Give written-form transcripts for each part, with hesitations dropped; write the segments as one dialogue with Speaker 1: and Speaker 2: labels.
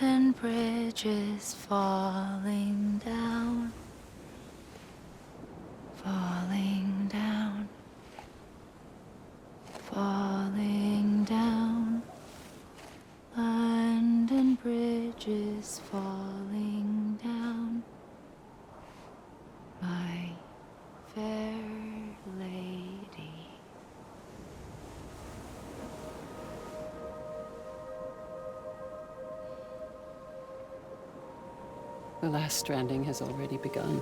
Speaker 1: and bridges falling down, falling down, falling down. London bridges falling down, my fair lady.
Speaker 2: The last stranding has already begun.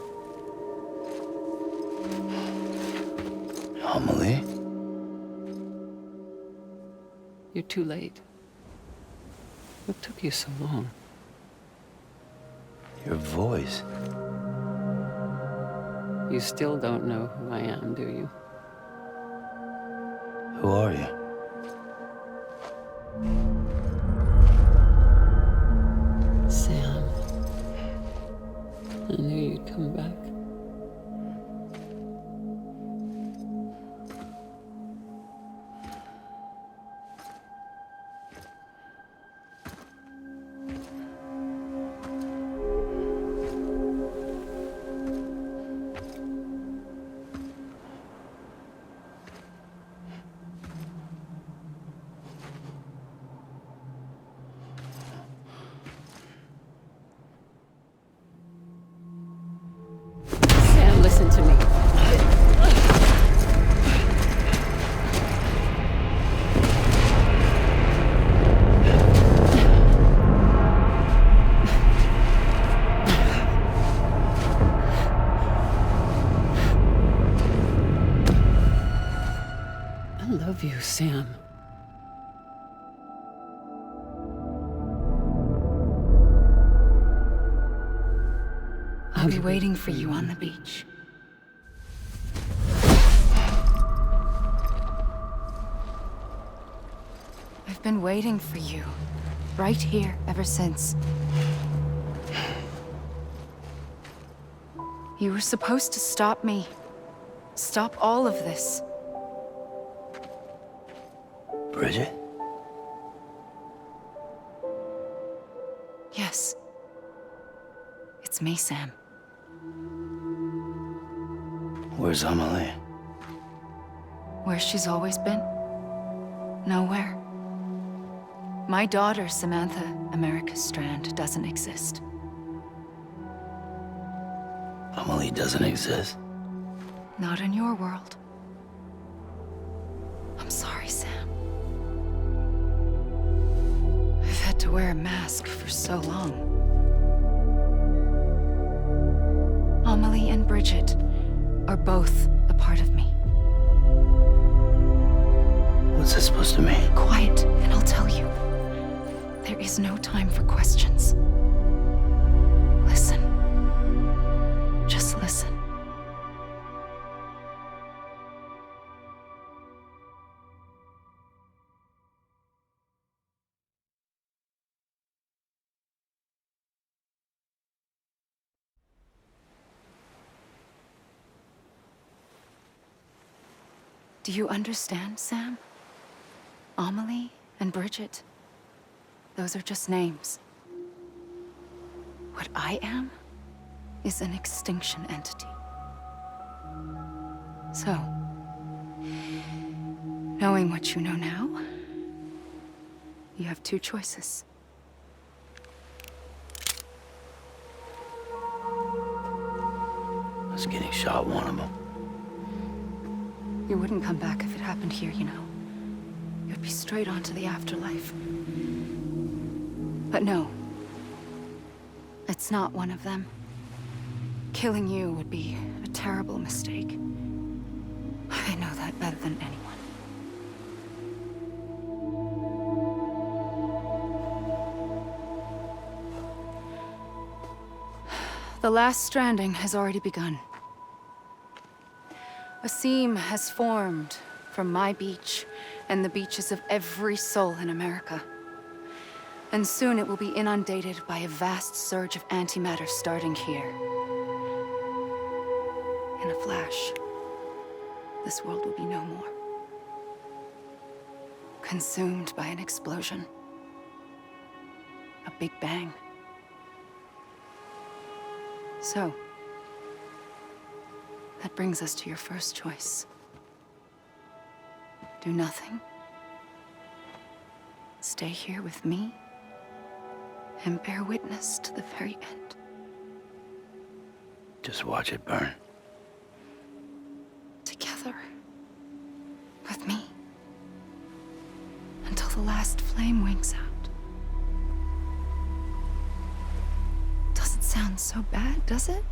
Speaker 3: Amelie?
Speaker 2: You're too late. What took you so long?
Speaker 3: Your voice.
Speaker 2: You still don't know who I am, do you?
Speaker 3: Who are you?
Speaker 2: Sam. I knew you'd come back. Sam, listen to me. I love you, Sam.
Speaker 1: I'll be waiting for you on the beach. I've been waiting for you, right here, ever since. You were supposed to stop me. Stop all of this.
Speaker 3: Bridget?
Speaker 1: Yes. It's me, Sam.
Speaker 3: Where's Amelie?
Speaker 1: Where she's always been. Nowhere. My daughter, Samantha America Strand, doesn't exist.
Speaker 3: Amelie doesn't exist.
Speaker 1: Not in your world. I'm sorry, Sam. I've had to wear a mask for so long. Amelie and Bridget are both a part of me.
Speaker 3: What's that supposed to mean?
Speaker 1: Quiet, and I'll tell you. There is no time for questions. Listen. Just listen. Do you understand, Sam? Amelie and Bridget, those are just names. What I am is an extinction entity. So, knowing what you know now, you have two choices.
Speaker 3: I was getting shot, one of them.
Speaker 1: You wouldn't come back if it happened here, you know. You'd be straight on to the afterlife. But no. It's not one of them. Killing you would be a terrible mistake. I know that better than anyone. The last stranding has already begun. A seam has formed from my beach and the beaches of every soul in America. And soon it will be inundated by a vast surge of antimatter starting here. In a flash, this world will be no more. Consumed by an explosion. A Big Bang. So, that brings us to your first choice. Do nothing. Stay here with me and bear witness to the very end.
Speaker 3: Just watch it burn.
Speaker 1: Together. With me. Until the last flame winks out. Doesn't sound so bad, does it?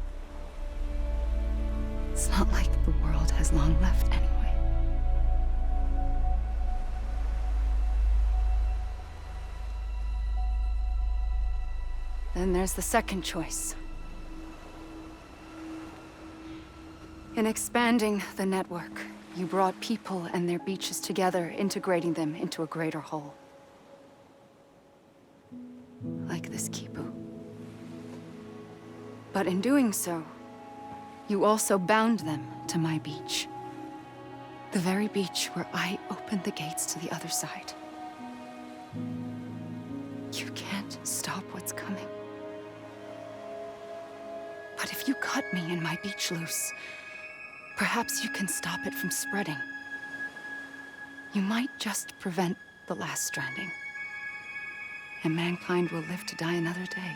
Speaker 1: It's not like the world has long left anyway. Then there's the second choice. In expanding the network, you brought people and their beaches together, integrating them into a greater whole. Like this Kipu. But in doing so, you also bound them to my beach. The very beach where I opened the gates to the other side. You can't stop what's coming. But if you cut me and my beach loose, perhaps you can stop it from spreading. You might just prevent the last stranding. And mankind will live to die another day.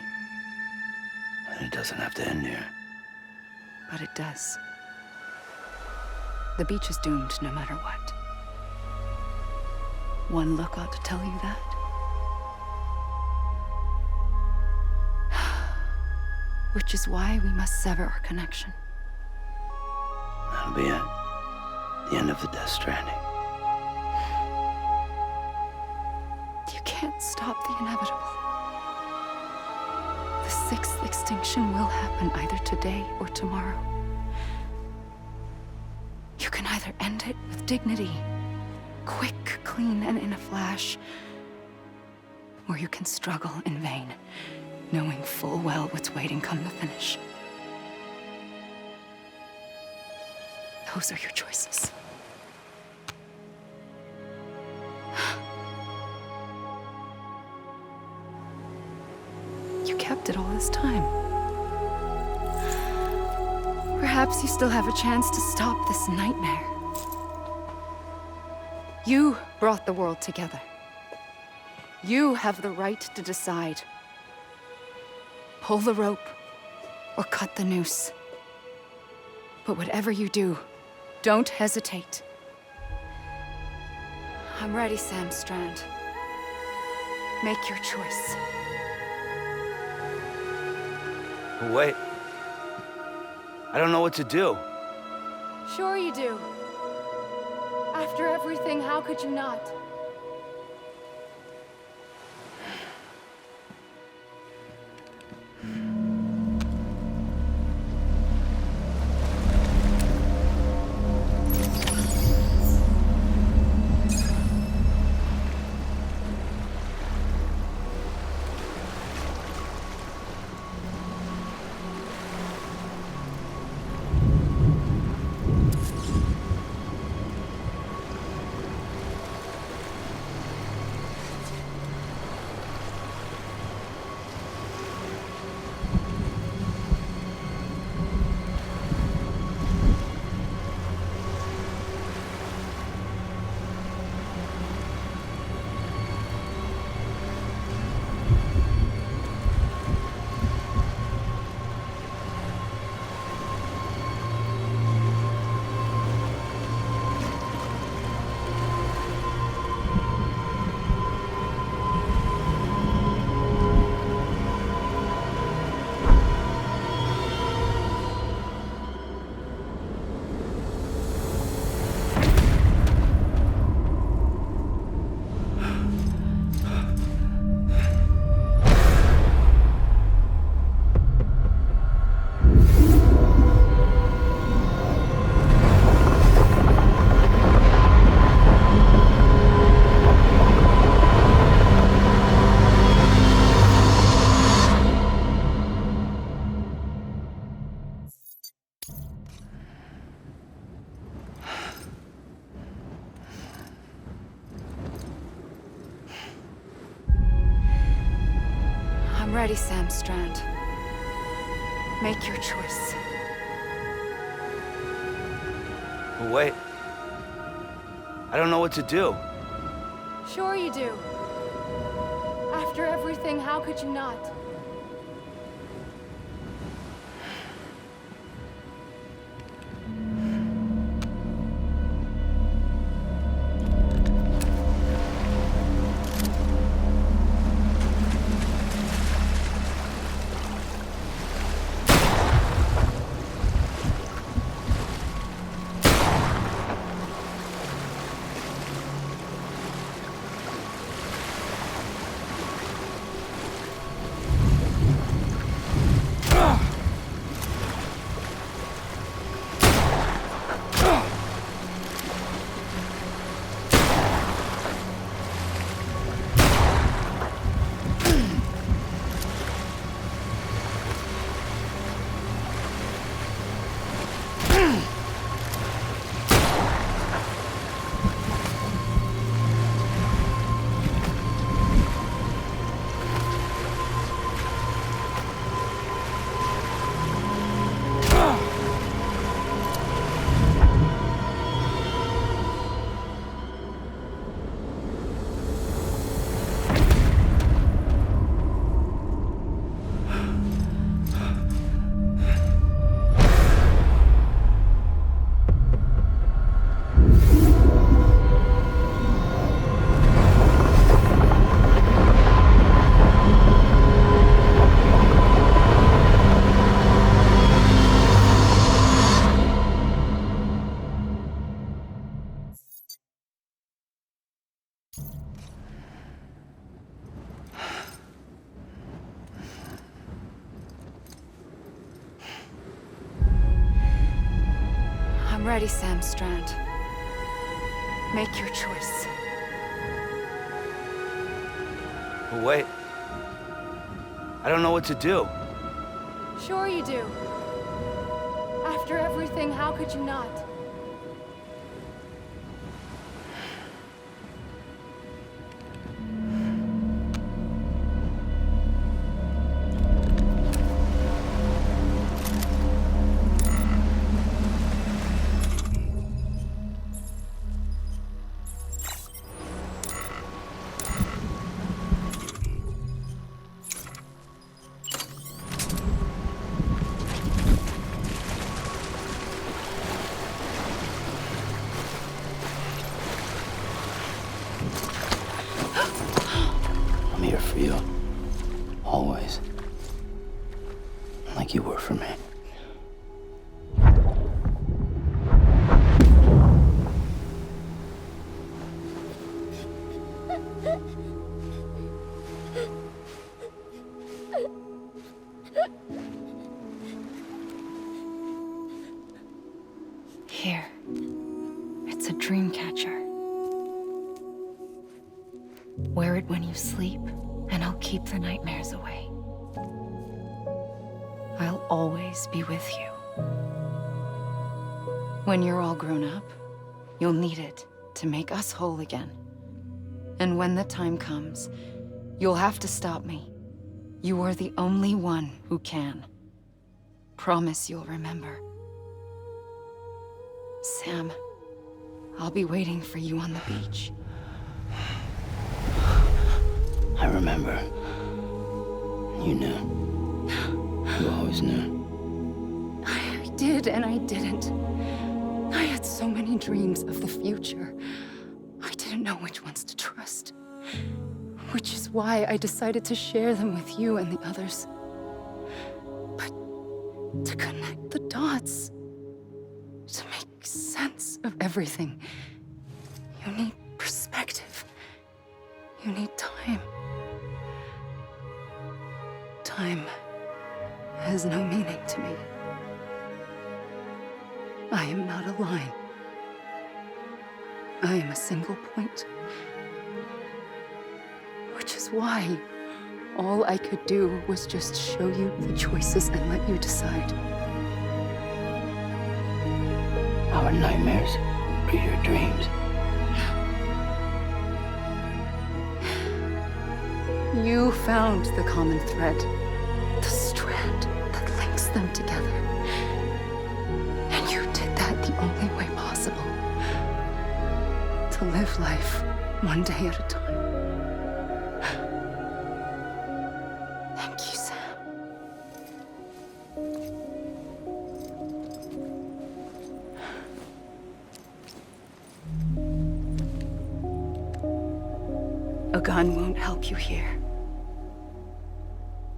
Speaker 3: And it doesn't have to end here.
Speaker 1: But it does. The beach is doomed no matter what. One look ought to tell you that. Which is why we must sever our connection.
Speaker 3: That'll be it. The end of the Death Stranding.
Speaker 1: You can't stop the inevitable. The sixth extinction will happen either today or tomorrow. You can either end it with dignity, quick, clean, and in a flash, or you can struggle in vain, knowing full well what's waiting come the finish. Those are your choices. You kept it all this time. Perhaps you still have a chance to stop this nightmare. You brought the world together. You have the right to decide. Pull the rope or cut the noose. But whatever you do, don't hesitate. I'm ready, Sam Strand. Make your choice.
Speaker 3: Wait. I don't know what to do.
Speaker 1: Sure you do. After everything, how could you not? ready, Sam Strand. Make your choice.
Speaker 3: But wait. I don't know what to do.
Speaker 1: Sure you do. After everything, how could you not? I'm ready, Sam Strand. Make your choice.
Speaker 3: But wait. I don't know what to do.
Speaker 1: Sure you do. After everything, how could you not?
Speaker 3: I'm here for you. Always. Like you were for me.
Speaker 1: Here. It's a dream catcher. Wear it when you sleep, and I'll keep the nightmares away. I'll always be with you. When you're all grown up, you'll need it to make us whole again. And when the time comes, you'll have to stop me. You are the only one who can. Promise you'll remember. Sam, I'll be waiting for you on the beach.
Speaker 3: I remember. You knew. You always knew.
Speaker 1: I did and I didn't. I had so many dreams of the future. I didn't know which ones to trust. Which is why I decided to share them with you and the others. But to connect the dots, to make sense of everything, you need perspective. You need time. Time has no meaning to me. I am not a line. I am a single point. Which is why all I could do was just show you the choices and let you decide.
Speaker 3: Our nightmares are your dreams.
Speaker 1: You found the common thread, the strand that links them together. And you did that the only way possible. To live life one day at a time. Thank you, Sam. A gun won't help you here.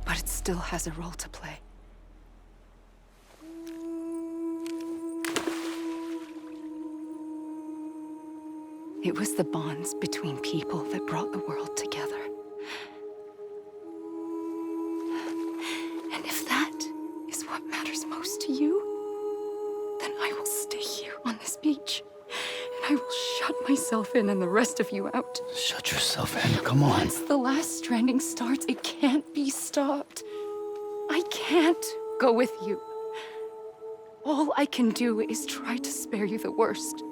Speaker 1: But it still has a role to play. It was the bonds between people that brought the world together. And if that is what matters most to you, then I will stay here on this beach. And I will shut myself in and the rest of you out.
Speaker 3: Shut yourself in. Come on.
Speaker 1: Once the last stranding starts, it can't be stopped. I can't go with you. All I can do is try to spare you the worst.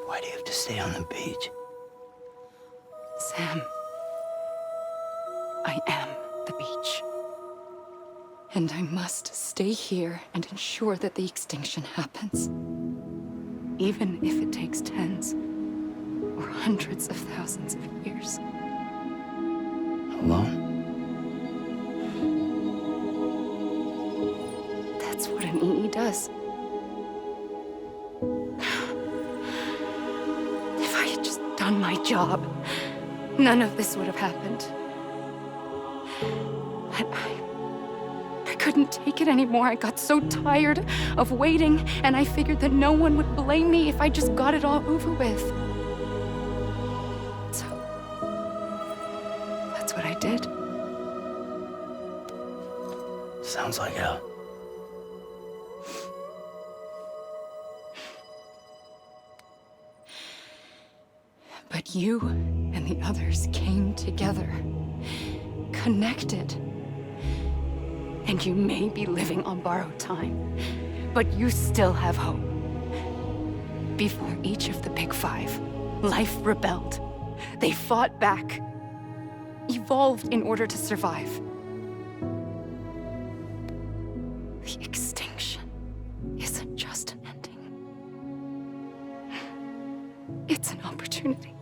Speaker 3: Why do you have to stay on the beach?
Speaker 1: Sam, I am the beach. And I must stay here and ensure that the extinction happens. Even if it takes tens or hundreds of thousands of years.
Speaker 3: Alone?
Speaker 1: That's what an EE does. If I had just done my job, none of this would have happened. But I couldn't take it anymore. I got so tired of waiting, and I figured that no one would blame me if I just got it all over with. So, that's what I did.
Speaker 3: Sounds like hell.
Speaker 1: But you and the others came together, connected. And you may be living on borrowed time, but you still have hope. Before each of the Big Five, life rebelled. They fought back, evolved in order to survive. The extinction isn't just an ending. It's an opportunity.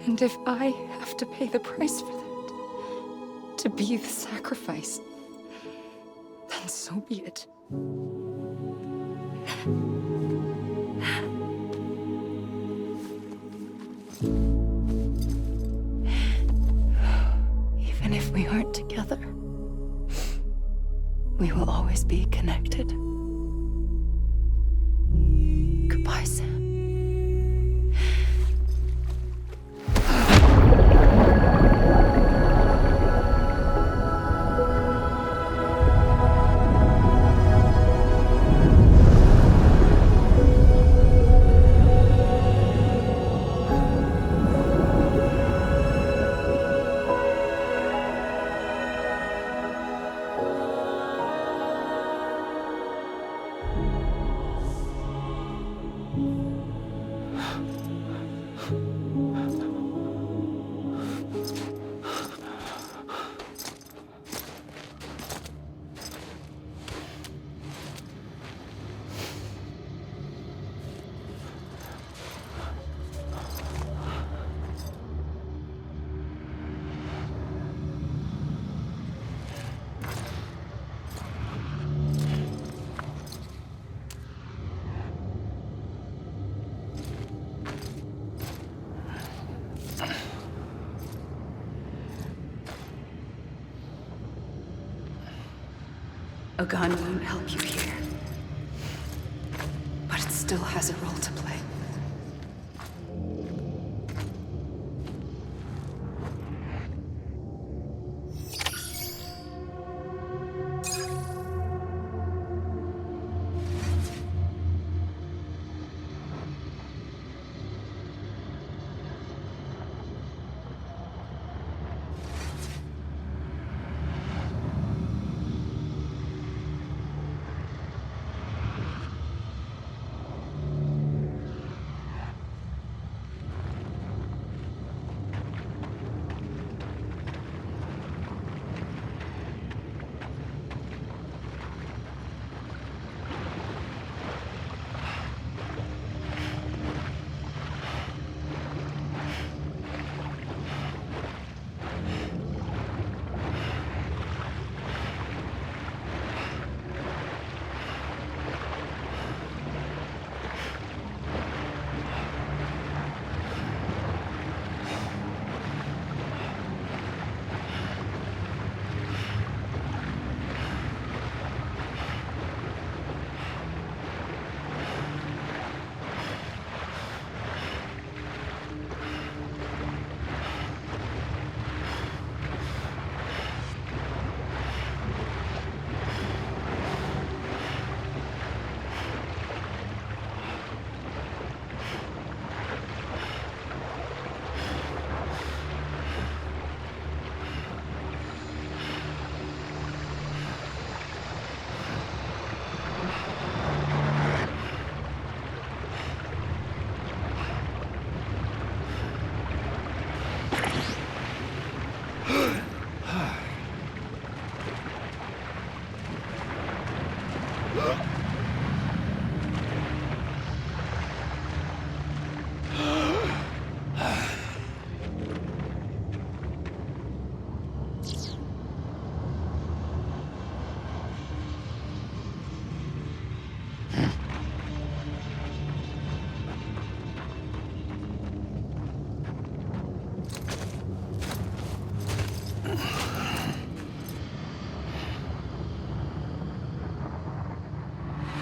Speaker 1: And if I have to pay the price for that, to be the sacrifice, then so be it. Even if we aren't together, we will always be connected. Goodbye, Sam. A gun won't help you here. But it still has a role to play.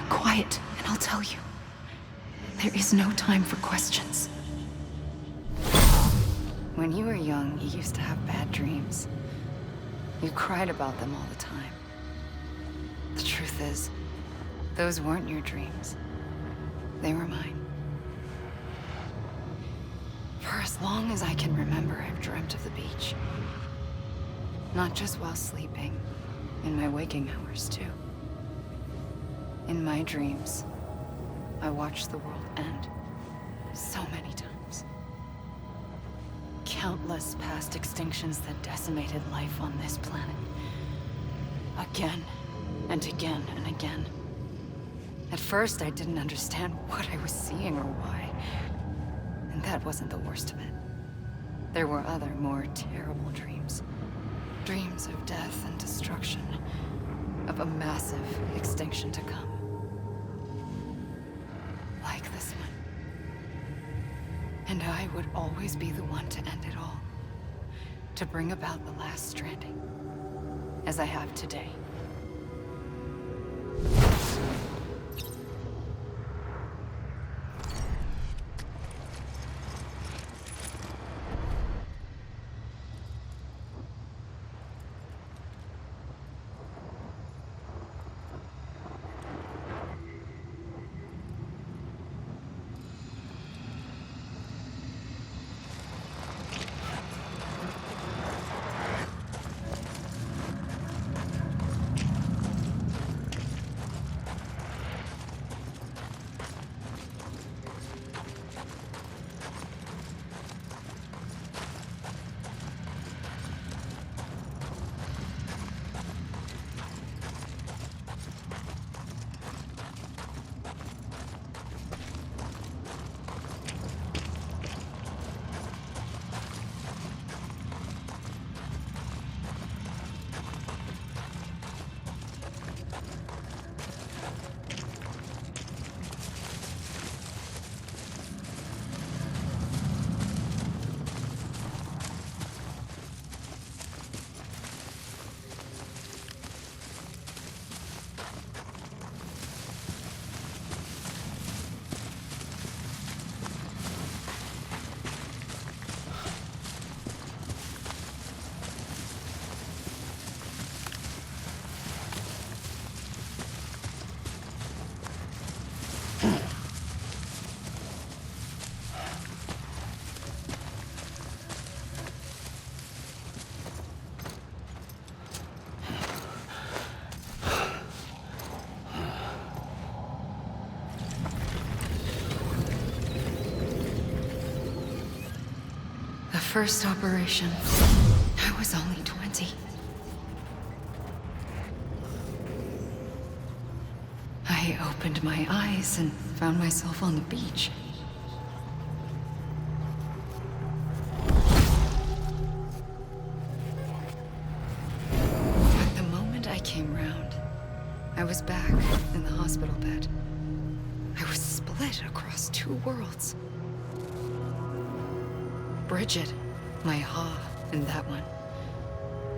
Speaker 1: Quiet, and I'll tell you. There is no time for questions. When you were young, you used to have bad dreams. You cried about them all the time. The truth is, those weren't your dreams. They were mine. For as long as I can remember, I've dreamt of the beach. Not just while sleeping, in my waking hours too. In my dreams, I watched the world end so many times. Countless past extinctions that decimated life on this planet. Again, and again, and again. At first, I didn't understand what I was seeing or why. And that wasn't the worst of it. There were other, more terrible dreams. Dreams of death and destruction. Of a massive extinction to come. Like this one. And I would always be the one to end it all. To bring about the last stranding. As I have today. First operation, I was only 20. I opened my eyes and found myself on the beach. But the moment I came round, I was back in the hospital bed. I was split across two worlds. Bridget, my Ha in that one.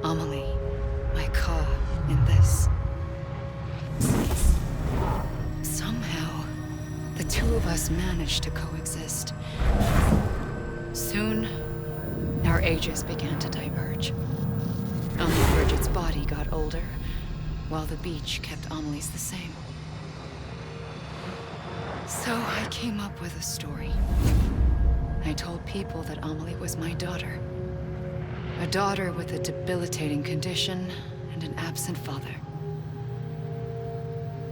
Speaker 1: Amelie, my Ka in this. Somehow, the two of us managed to coexist. Soon, our ages began to diverge. Only Bridget's body got older, while the beach kept Amelie's the same. So I came up with a story. I told people that Amelie was my daughter. A daughter with a debilitating condition and an absent father.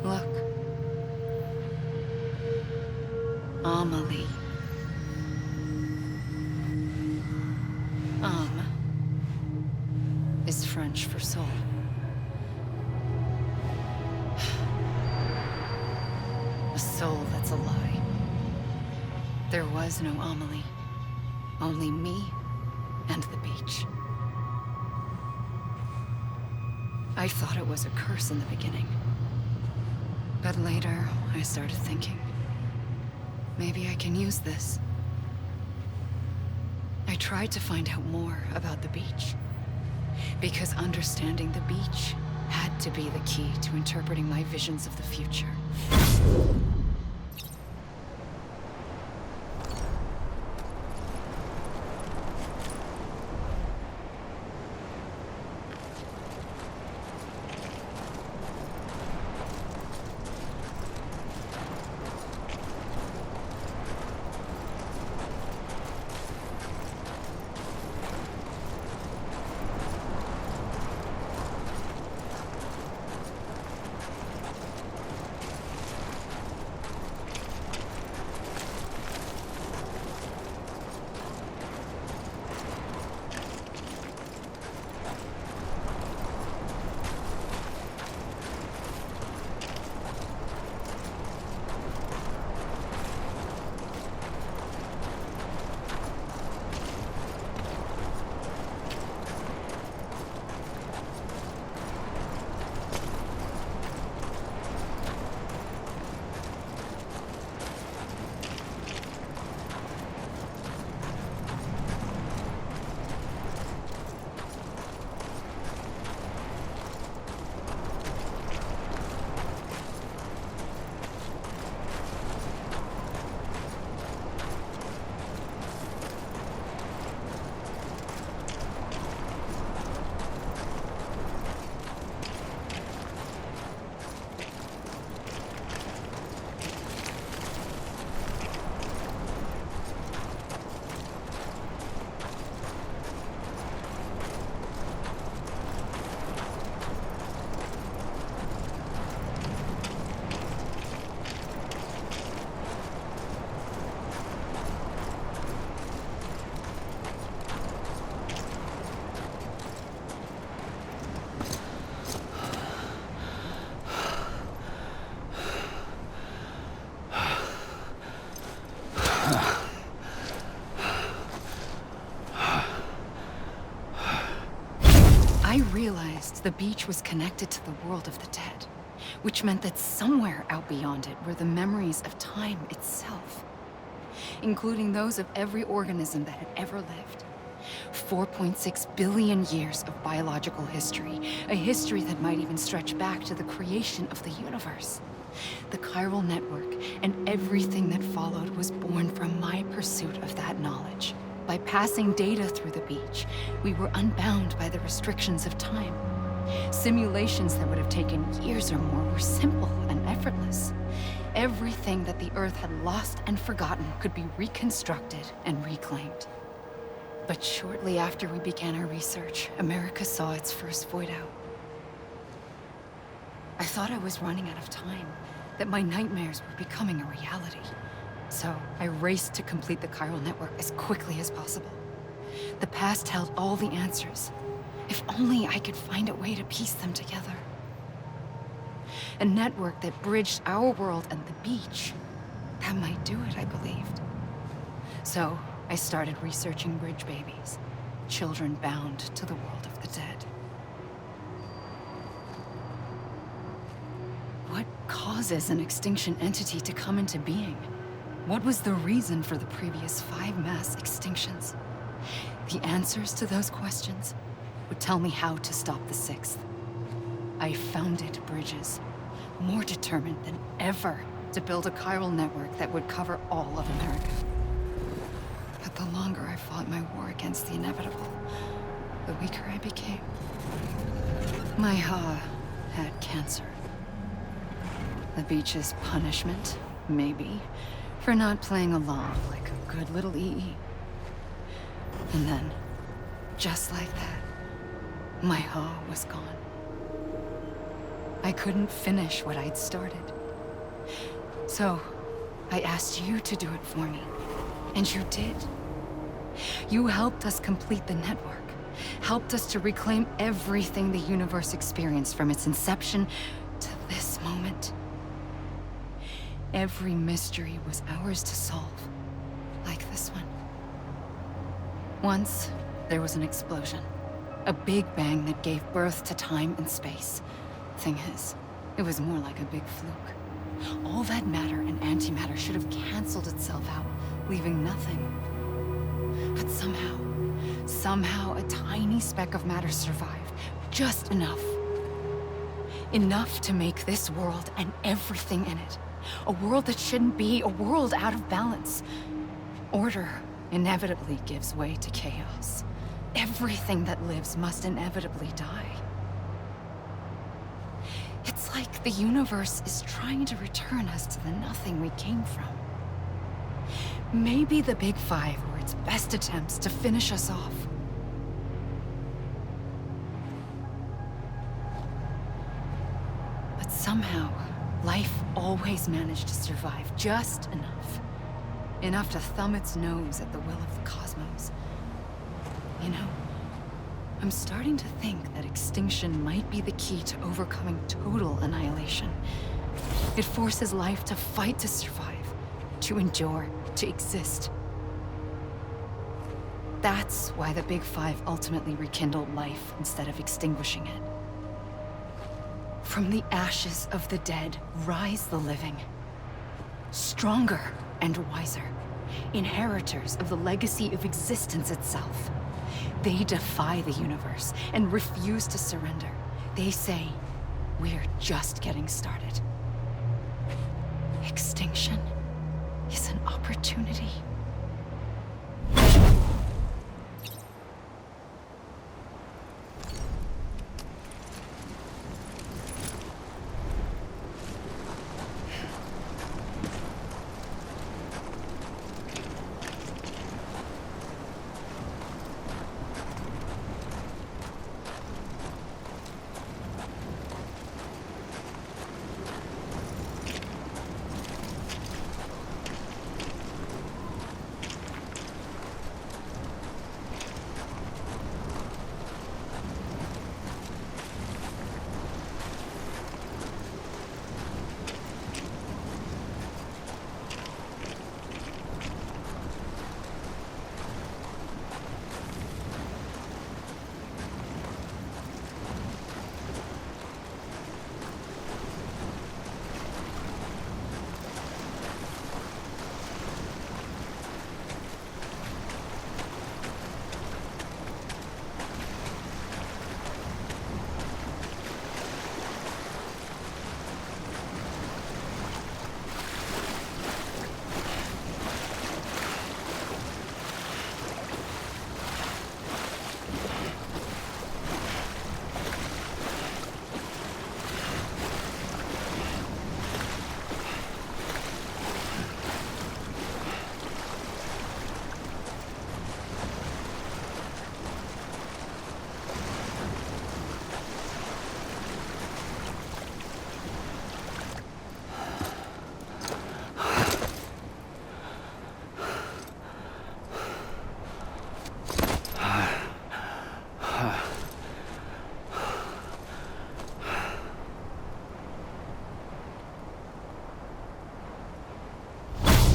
Speaker 1: Look. Amelie. Is French for soul. A soul that's a lie. There was no Amelie. Only me and the beach. I thought it was a curse in the beginning. But later, I started thinking, maybe I can use this. I tried to find out more about the beach. Because understanding the beach had to be the key to interpreting my visions of the future. I realized the beach was connected to the world of the dead, which meant that somewhere out beyond it were the memories of time itself, including those of every organism that had ever lived. 4.6 billion years of biological history, a history that might even stretch back to the creation of the universe. The chiral network and everything that followed was born from my pursuit of that knowledge. By passing data through the beach, we were unbound by the restrictions of time. Simulations that would have taken years or more were simple and effortless. Everything that the Earth had lost and forgotten could be reconstructed and reclaimed. But shortly after we began our research, America saw its first void out. I thought I was running out of time, that my nightmares were becoming a reality. So I raced to complete the chiral network as quickly as possible. The past held all the answers. If only I could find a way to piece them together. A network that bridged our world and the beach. That might do it, I believed. So I started researching bridge babies, children bound to the world of the dead. What causes an extinction entity to come into being? What was the reason for the previous 5 mass extinctions? The answers to those questions would tell me how to stop the 6th. I founded bridges, more determined than ever to build a chiral network that would cover all of America. But the longer I fought my war against the inevitable, the weaker I became. My Ha had cancer. The beach's punishment, maybe, for not playing along like a good little EE. And then, just like that, my Ha was gone. I couldn't finish what I'd started. So, I asked you to do it for me, and you did. You helped us complete the network, helped us to reclaim everything the universe experienced from its inception to this moment. every mystery was ours to solve. Like this one. Once, there was an explosion. A big bang that gave birth to time and space. Thing is, it was more like a big fluke. All that matter and antimatter should have canceled itself out, leaving nothing. But somehow a tiny speck of matter survived. Just enough. Enough to make this world and everything in it. A world that shouldn't be, a world out of balance. Order inevitably gives way to chaos. Everything that lives must inevitably die. It's like the universe is trying to return us to the nothing we came from. Maybe the Big Five were its best attempts to finish us off. But somehow, life always managed to survive just enough. Enough to thumb its nose at the will of the cosmos. You know, I'm starting to think that extinction might be the key to overcoming total annihilation. It forces life to fight to survive, to endure, to exist. That's why the Big Five ultimately rekindled life instead of extinguishing it. From the ashes of the dead rise the living. Stronger and wiser. Inheritors of the legacy of existence itself. They defy the universe and refuse to surrender. They say, we're just getting started. Extinction is an opportunity.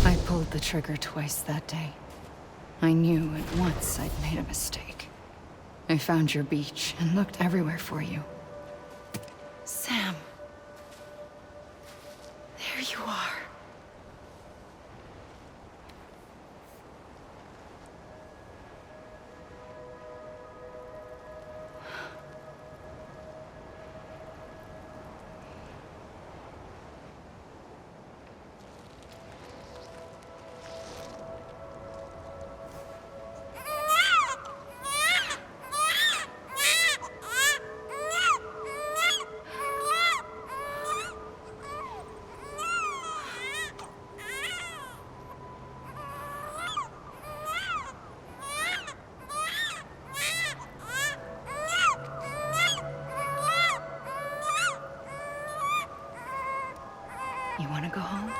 Speaker 1: I pulled the trigger twice that day. I knew at once I'd made a mistake. I found your beach and looked everywhere for you. Sam. There you are. You want to go home?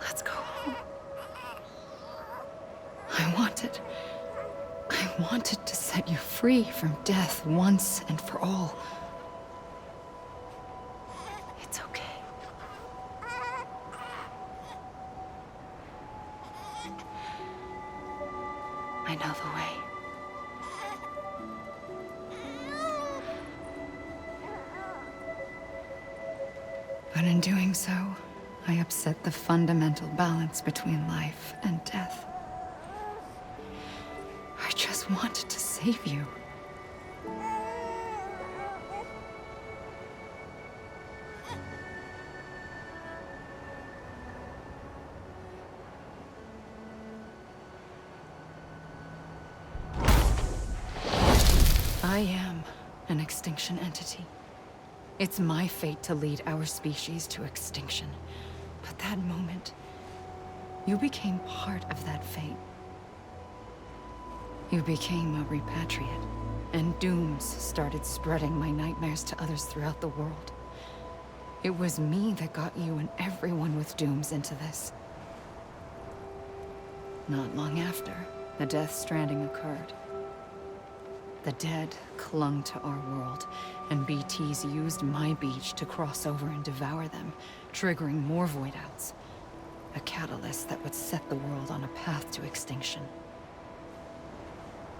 Speaker 1: Let's go home. I wanted to set you free from death once and for all. It's okay. I know the way. But in doing so, I upset the fundamental balance between life and death. I just wanted to save you. I am an extinction entity. It's my fate to lead our species to extinction. But that moment, you became part of that fate. You became a repatriate, and dooms started spreading my nightmares to others throughout the world. It was me that got you and everyone with dooms into this. Not long after, the Death Stranding occurred. The dead clung to our world, and BTs used my beach to cross over and devour them, triggering more void outs. A catalyst that would set the world on a path to extinction.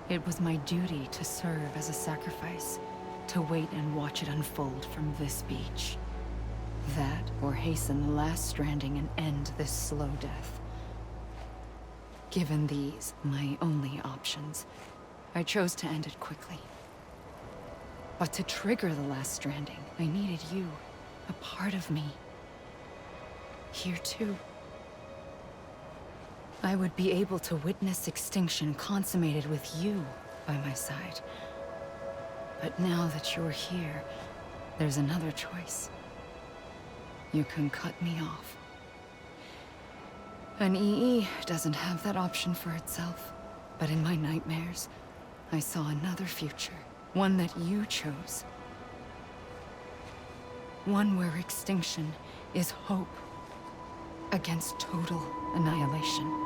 Speaker 1: It was my duty to serve as a sacrifice, to wait and watch it unfold from this beach. That, or hasten the last stranding and end this slow death. Given these, my only options, I chose to end it quickly. But to trigger the last stranding, I needed you, a part of me. Here too. I would be able to witness extinction consummated with you by my side. But now that you're here, there's another choice. You can cut me off. An EE doesn't have that option for itself, but in my nightmares, I saw another future, one that you chose. One where extinction is hope against total annihilation.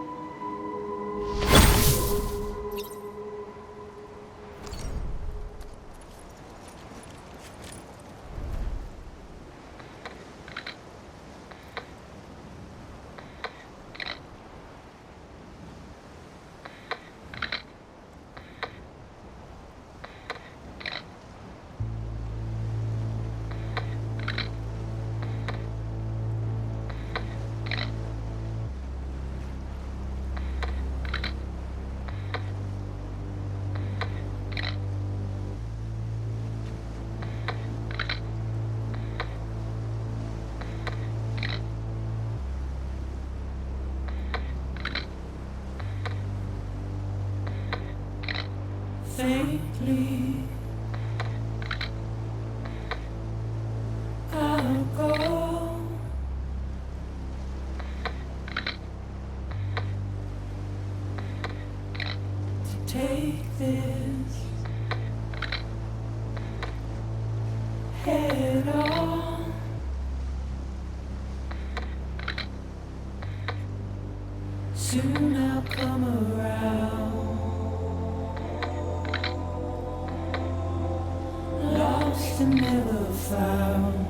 Speaker 4: Faintly, I'll go to take this head on. Soon I'll come around. Lost and never found,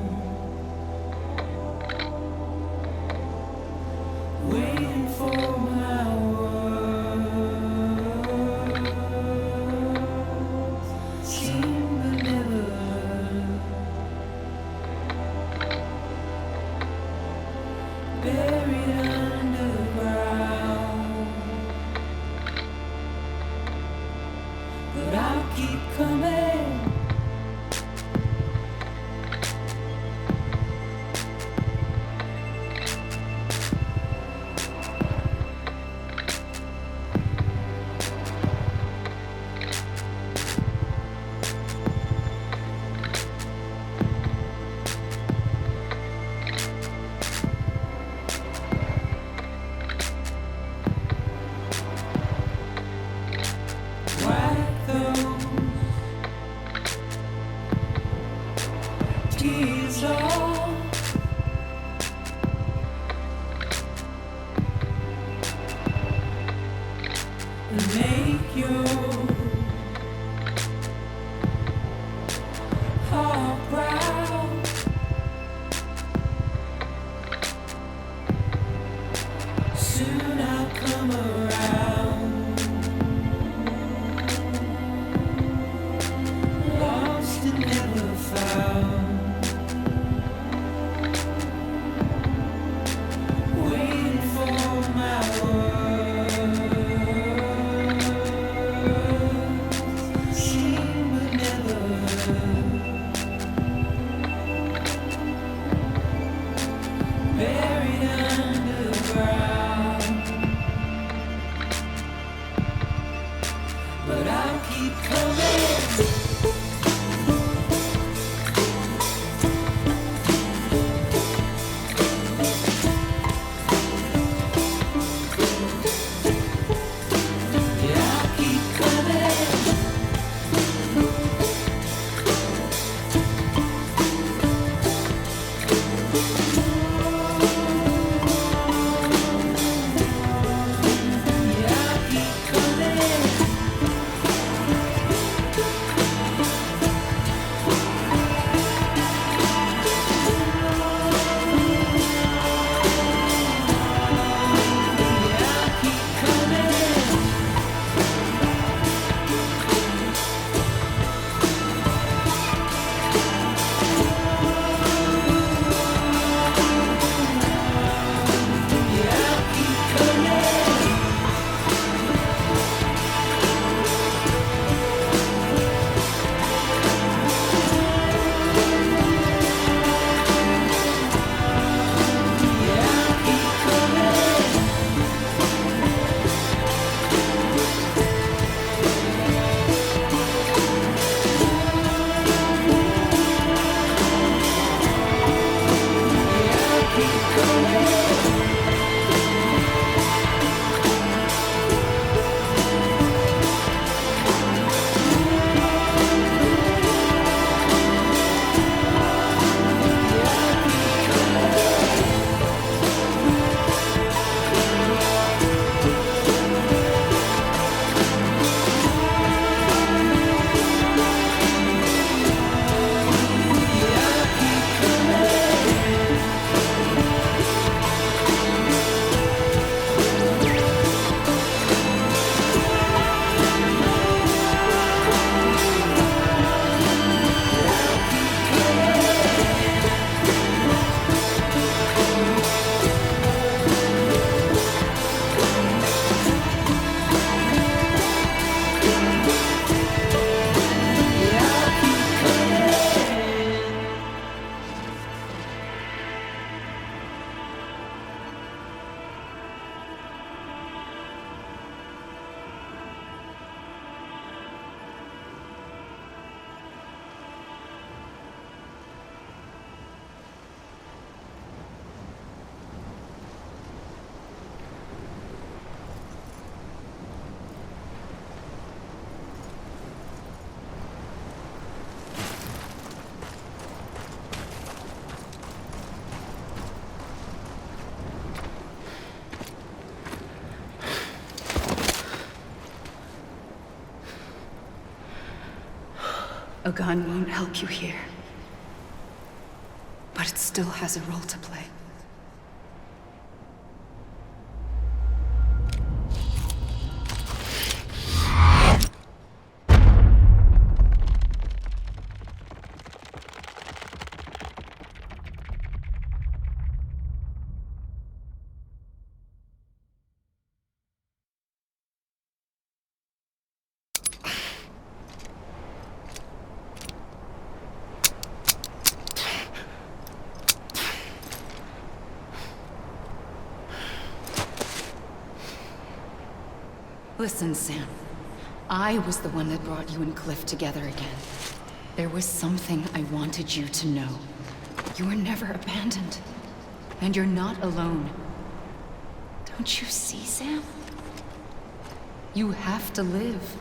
Speaker 4: waiting for my words, seen but never heard, buried underground, but I'll keep coming. buried underground. But I'll keep coming.
Speaker 1: A gun won't help you here. But it still has a role to play. Listen, Sam. I was the one that brought you and Cliff together again. There was something I wanted you to know. You were never abandoned. And you're not alone. Don't you see, Sam? You have to live.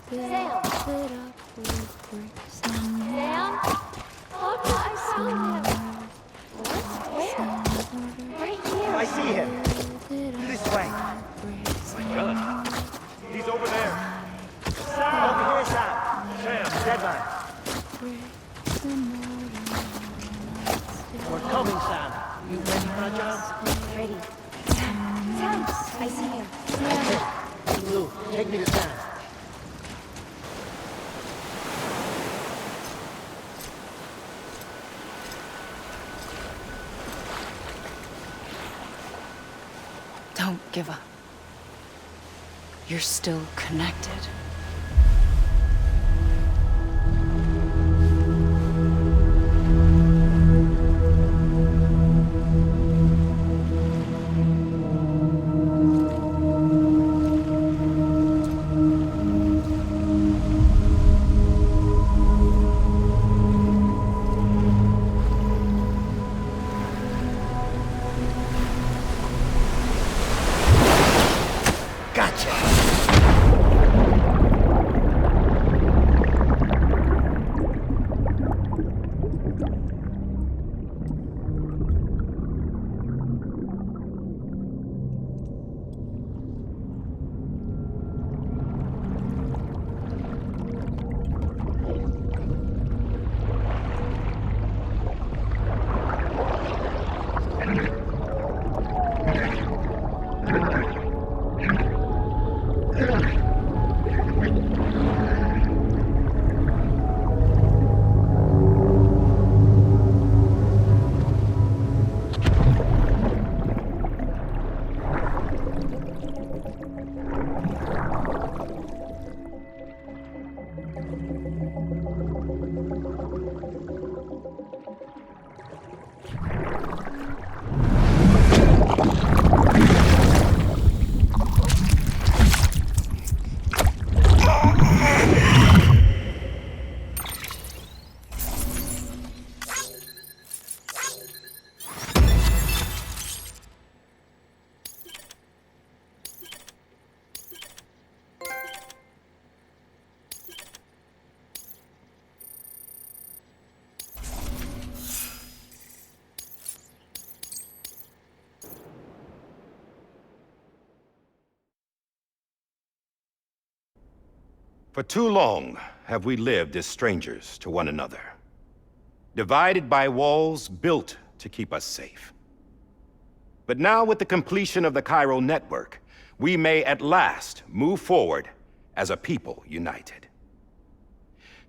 Speaker 5: Sam! Sam? Look, I found him! Where? Right here!
Speaker 6: I see him. This way.
Speaker 7: My God. He's over there.
Speaker 6: Sam! Over here, Sam!
Speaker 7: Sam.
Speaker 6: Deadline. We're coming, Sam. You ready for a job?
Speaker 5: Ready. Sam! I see him.
Speaker 6: Blue, take me to Sam.
Speaker 1: Don't give up. You're still connected.
Speaker 8: For too long have we lived as strangers to one another, divided by walls built to keep us safe. But now, with the completion of the chiral network, we may at last move forward as a people united.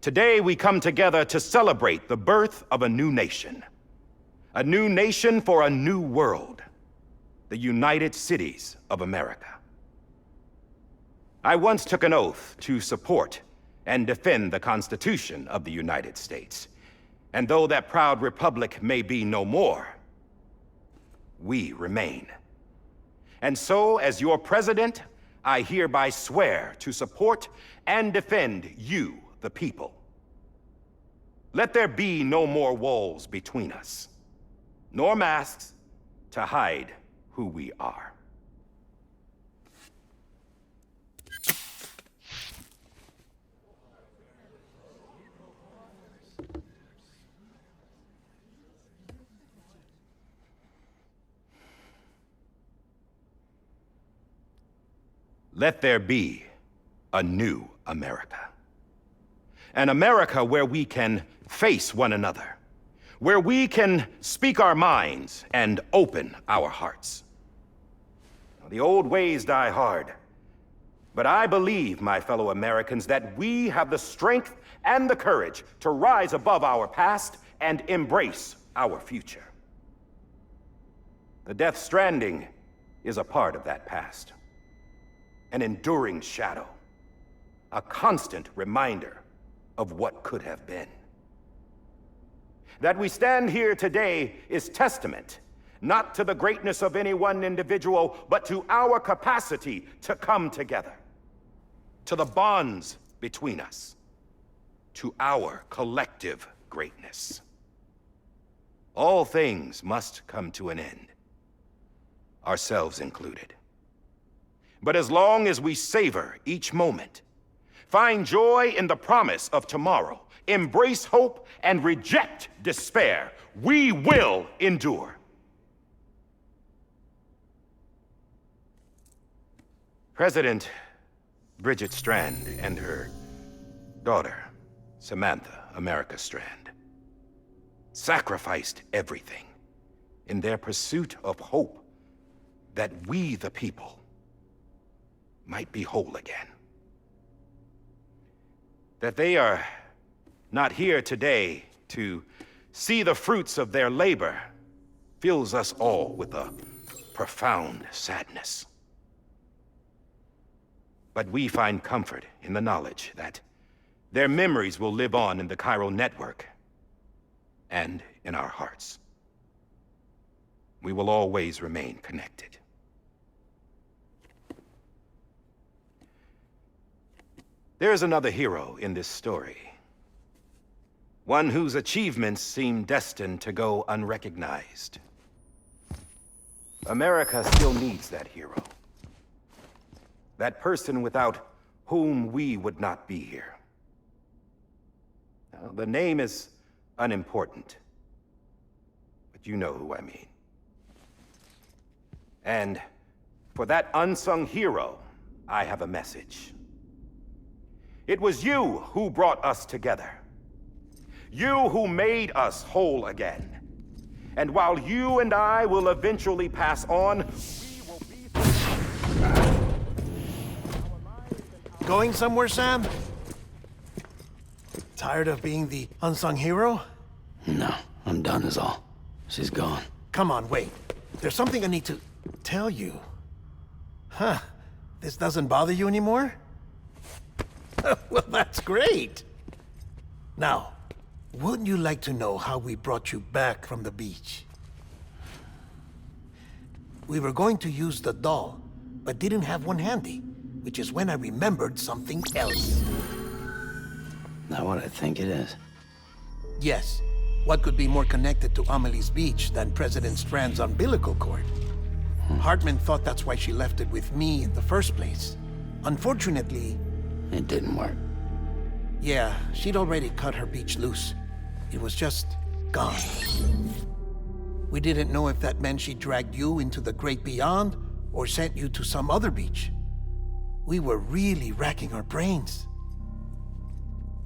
Speaker 8: Today we come together to celebrate the birth of a new nation for a new world, the United Cities of America. I once took an oath to support and defend the Constitution of the United States. And though that proud republic may be no more, we remain. And so, as your president, I hereby swear to support and defend you, the people. Let there be no more walls between us, nor masks to hide who we are. Let there be a new America. An America where we can face one another, where we can speak our minds and open our hearts. The old ways die hard, but I believe, my fellow Americans, that we have the strength and the courage to rise above our past and embrace our future. The Death Stranding is a part of that past. An enduring shadow, a constant reminder of what could have been. That we stand here today is testament, not to the greatness of any one individual, but to our capacity to come together, to the bonds between us, to our collective greatness. All things must come to an end, ourselves included. But as long as we savor each moment, Find joy in the promise of tomorrow. Embrace hope and reject despair. We will endure. President Bridget Strand and her daughter, Samantha America Strand, sacrificed everything in their pursuit of hope that we, the people, might be whole again. That they are not here today to see the fruits of their labor fills us all with a profound sadness. But we find comfort in the knowledge that their memories will live on in the chiral network and in our hearts. We will always remain connected. There is another hero in this story. One whose achievements seem destined to go unrecognized. America still needs that hero. That person without whom we would not be here. Now, the name is unimportant, but you know who I mean. And for that unsung hero, I have a message. It was you who brought us together. You who made us whole again. And while you and I will eventually pass on, we will be...
Speaker 6: Going somewhere, Sam? Tired of being the unsung hero?
Speaker 3: No, I'm done is all. She's gone.
Speaker 6: Come on, wait. There's something I need to tell you. Huh. This doesn't bother you anymore? Well, that's great. Now, wouldn't you like to know how we brought you back from the beach? We were going to use the doll, but didn't have one handy, which is when I remembered something else.
Speaker 3: Not what I think it is.
Speaker 6: Yes. What could be more connected to Amelie's beach than President Strand's umbilical cord? Hartman thought that's why she left it with me in the first place. Unfortunately...
Speaker 3: It didn't work.
Speaker 6: Yeah, she'd already cut her beach loose. It was just gone. We didn't know if that meant she dragged you into the great beyond or sent you to some other beach. We were really racking our brains.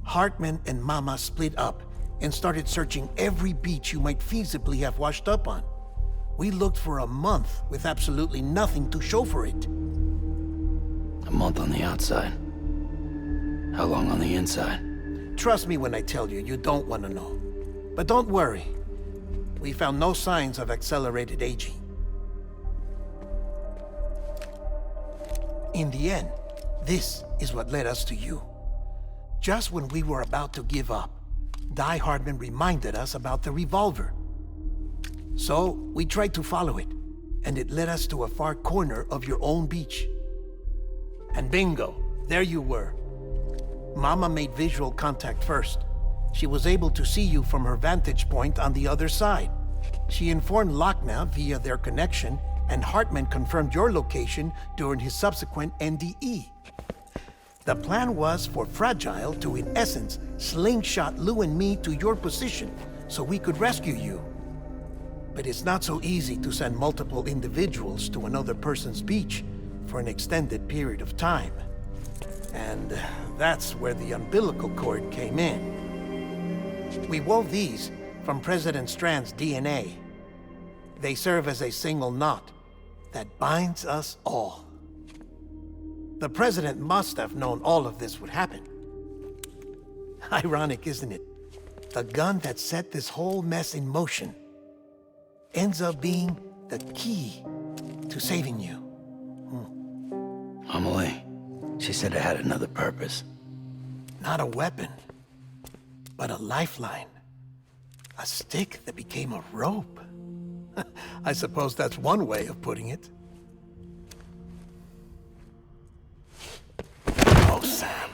Speaker 6: Hartman and Mama split up and started searching every beach you might feasibly have washed up on. We looked for a month with absolutely nothing to show for it.
Speaker 3: A month on the outside. How long on the inside?
Speaker 6: Trust me when I tell you, you don't want to know. But don't worry. We found no signs of accelerated aging. In the end, this is what led us to you. Just when we were about to give up, Die Hardman reminded us about the revolver. So, we tried to follow it, and it led us to a far corner of your own beach. And bingo, there you were. Mama made visual contact first. She was able to see you from her vantage point on the other side. She informed Lochna via their connection, and Hartman confirmed your location during his subsequent NDE. The plan was for Fragile to, in essence, slingshot Lou and me to your position so we could rescue you. But it's not so easy to send multiple individuals to another person's beach for an extended period of time. And that's where the umbilical cord came in. We wove these from President Strand's DNA. They serve as a single knot that binds us all. The President must have known all of this would happen. Ironic, isn't it? The gun that set this whole mess in motion ends up being the key to saving you.
Speaker 3: Amelie, she said it had another purpose.
Speaker 6: Not a weapon, but a lifeline. A stick that became a rope. I suppose that's one way of putting it. Oh, Sam.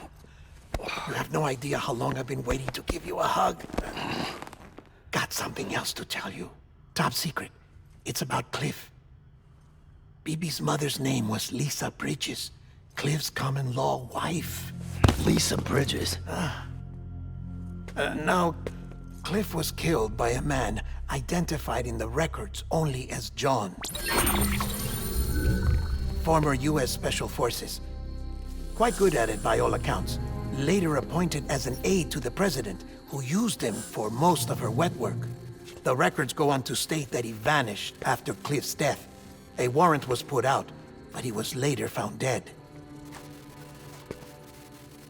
Speaker 6: You have no idea how long I've been waiting to give you a hug. Got something else to tell you. Top secret. It's about Cliff. Bibi's mother's name was Lisa Bridges, Cliff's common-law wife.
Speaker 3: flee some bridges.
Speaker 6: Now, Cliff was killed by a man identified in the records only as John. Former U.S. Special Forces. Quite good at it by all accounts. Later appointed as an aide to the president, who used him for most of her wet work. The records go on to state that he vanished after Cliff's death. A warrant was put out, but he was later found dead.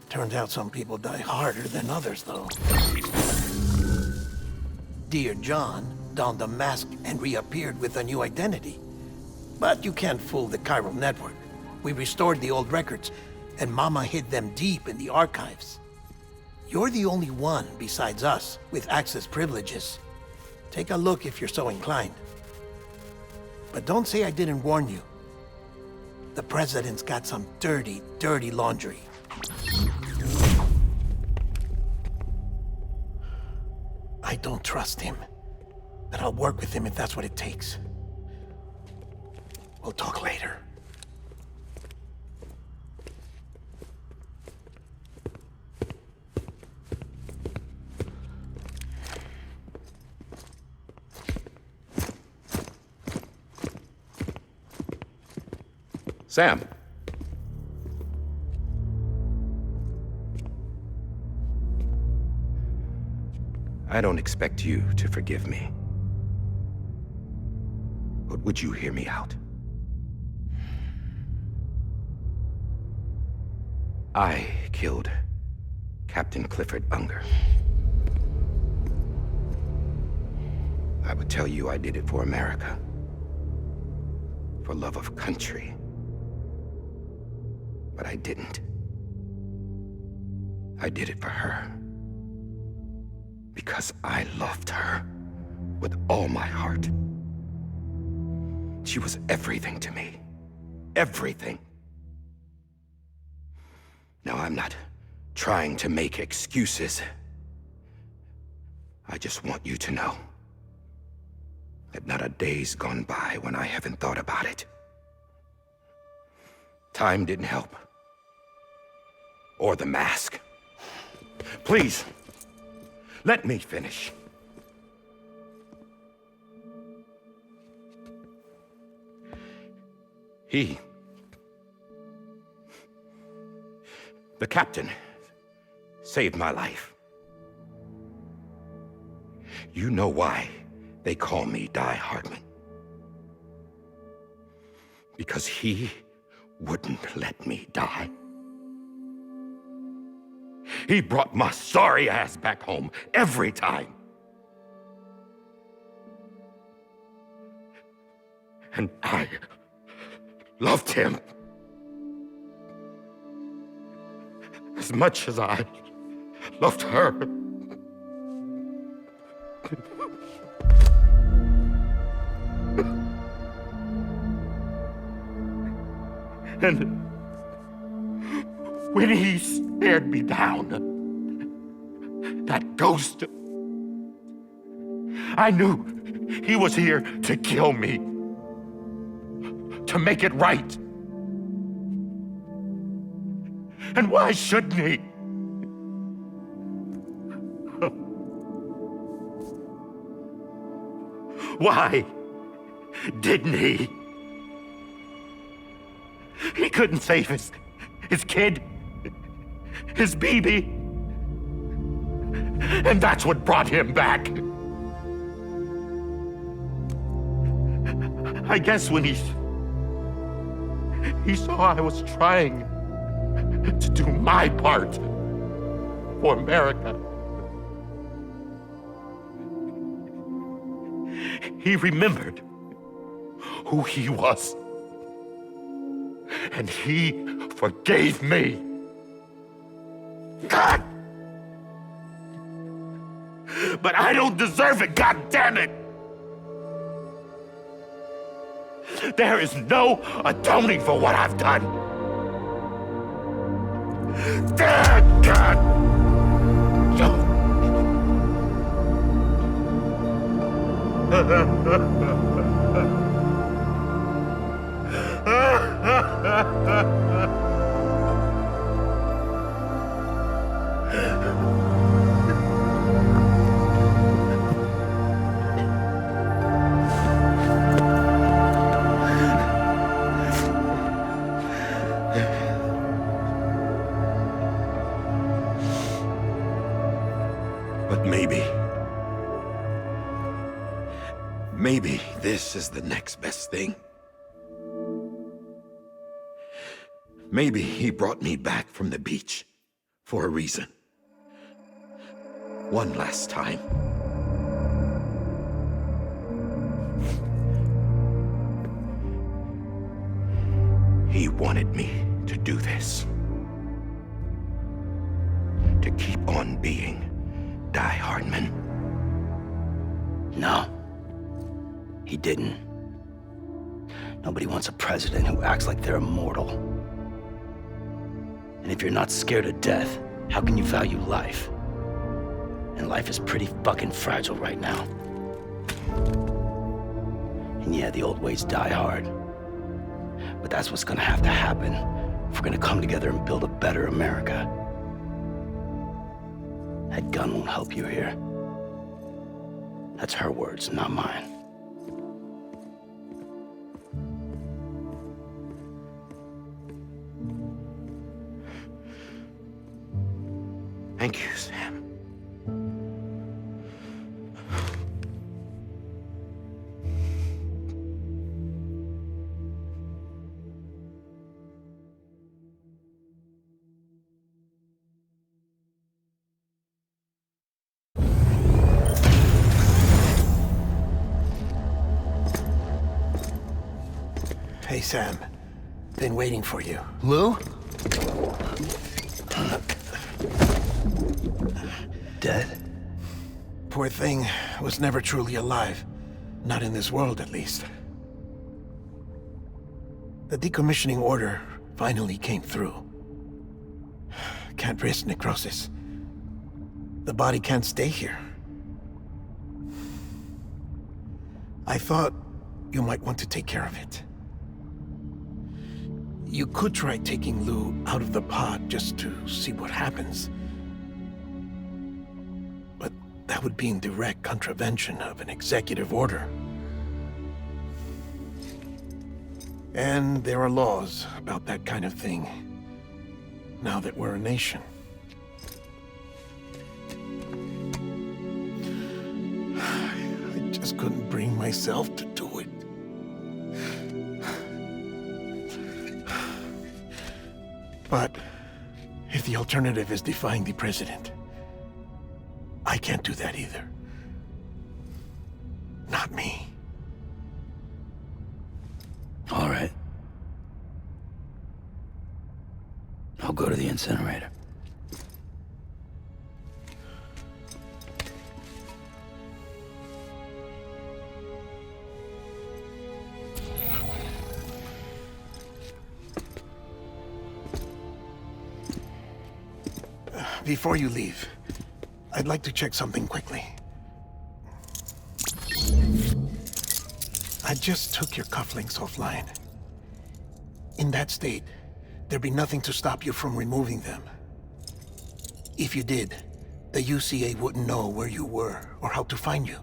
Speaker 6: Turns out some people die harder than others, though. Dear John donned a mask and reappeared with a new identity. But you can't fool the chiral network. We restored the old records, and Mama hid them deep in the archives. You're the only one besides us with access privileges. Take a look if you're so inclined. But don't say I didn't warn you. The president's got some dirty, dirty laundry. I don't trust him, but I'll work with him if that's what it takes. We'll talk later.
Speaker 8: Sam. I don't expect you to forgive me. But would you hear me out? I killed Captain Clifford Unger. I would tell you I did it for America. For love of country. But I didn't. I did it for her. Because I loved her with all my heart. She was everything to me. Everything. Now, I'm not trying to make excuses. I just want you to know that not a day's gone by when I haven't thought about it. Time didn't help. Or the mask. Please, let me finish. The captain, saved my life. You know why they call me Die Hardman. Because he wouldn't let me die. He brought my sorry ass back home every time. And I loved him as much as I loved her. And when he stared me down, that ghost, I knew he was here to kill me, to make it right. And why shouldn't he? Why didn't he? He couldn't save his kid, his baby. And that's what brought him back. I guess when he saw I was trying to do my part for America, he remembered who he was. And he forgave me. God! But I don't deserve it, God damn it! There is no atoning for what I've done. God!
Speaker 9: But maybe this is the next best thing. Maybe he brought me back from the beach for a reason. One last time. He wanted me to do this. To keep on being Die Hardman.
Speaker 3: No. He didn't. Nobody wants a president who acts like they're immortal. And if you're not scared of death, how can you value life? And life is pretty fucking fragile right now. And yeah, the old ways die hard. But that's what's gonna have to happen if we're gonna come together and build a better America. That gun won't help you here. That's her words, not mine.
Speaker 9: Thank you, Sam.
Speaker 6: Hey, Sam. Been waiting for you.
Speaker 3: Lou? Dead?
Speaker 6: Poor thing was never truly alive. Not in this world, at least. The decommissioning order finally came through. Can't risk necrosis. The body can't stay here. I thought you might want to take care of it. You could try taking Lou out of the pod just to see what happens. But that would be in direct contravention of an executive order. And there are laws about that kind of thing, now that we're a nation. I just couldn't bring myself to do it. But if the alternative is defying the president, I can't do that either. Not me.
Speaker 3: All right. I'll go to the incinerator.
Speaker 6: Before you leave, I'd like to check something quickly. I just took your cufflinks offline. In that state, there'd be nothing to stop you from removing them. If you did, the UCA wouldn't know where you were or how to find you.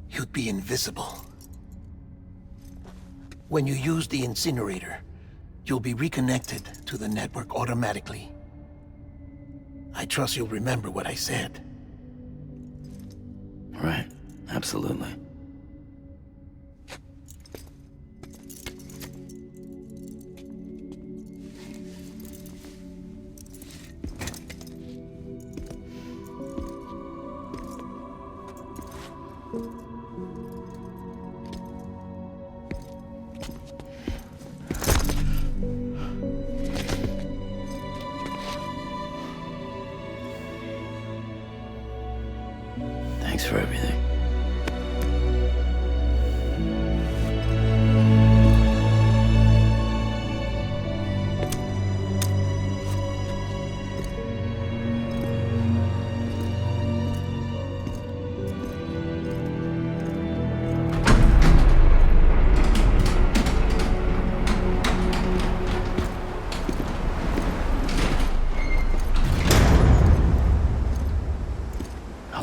Speaker 6: You'd be invisible. When you use the incinerator, you'll be reconnected to the network automatically. I trust you'll remember what I said.
Speaker 3: Right, absolutely. Thanks for everything.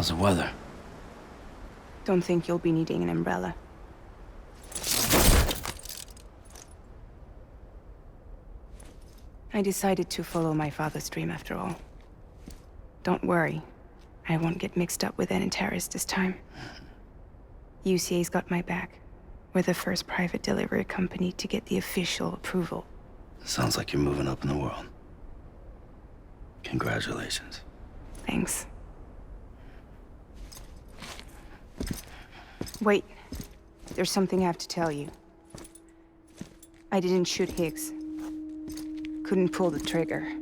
Speaker 3: How's the weather?
Speaker 10: Don't think you'll be needing an umbrella. I decided to follow my father's dream after all. Don't worry. I won't get mixed up with any terrorists this time. UCA's got my back. We're the first private delivery company to get the official approval.
Speaker 3: Sounds like you're moving up in the world. Congratulations.
Speaker 10: Thanks. Wait. There's something I have to tell you. I didn't shoot Higgs. Couldn't pull the trigger.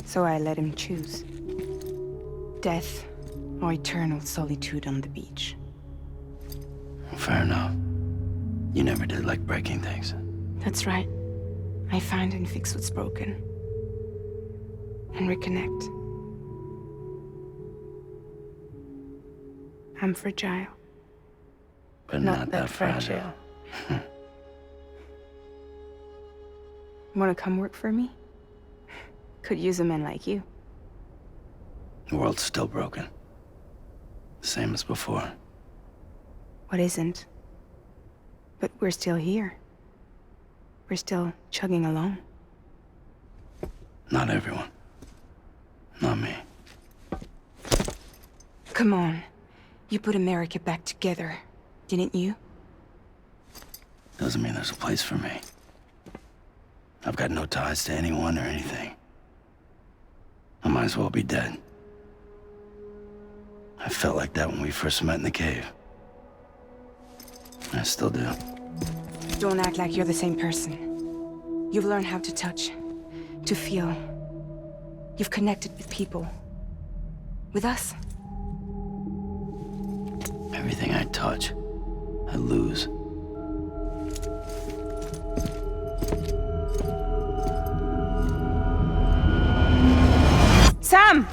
Speaker 10: So I let him choose. Death or eternal solitude on the beach.
Speaker 3: Fair enough. You never did like breaking things.
Speaker 10: That's right. I find and fix what's broken. And reconnect. I'm fragile.
Speaker 3: But not that fragile.
Speaker 10: Wanna come work for me? Could use a man like you.
Speaker 3: The world's still broken. Same as before.
Speaker 10: What isn't? But we're still here. We're still chugging along.
Speaker 3: Not everyone. Not me.
Speaker 10: Come on. You put America back together, didn't you?
Speaker 3: Doesn't mean there's a place for me. I've got no ties to anyone or anything. I might as well be dead. I felt like that when we first met in the cave. I still do.
Speaker 10: Don't act like you're the same person. You've learned how to touch, to feel. You've connected with people. With us.
Speaker 3: Everything I touch, I lose.
Speaker 10: Sam!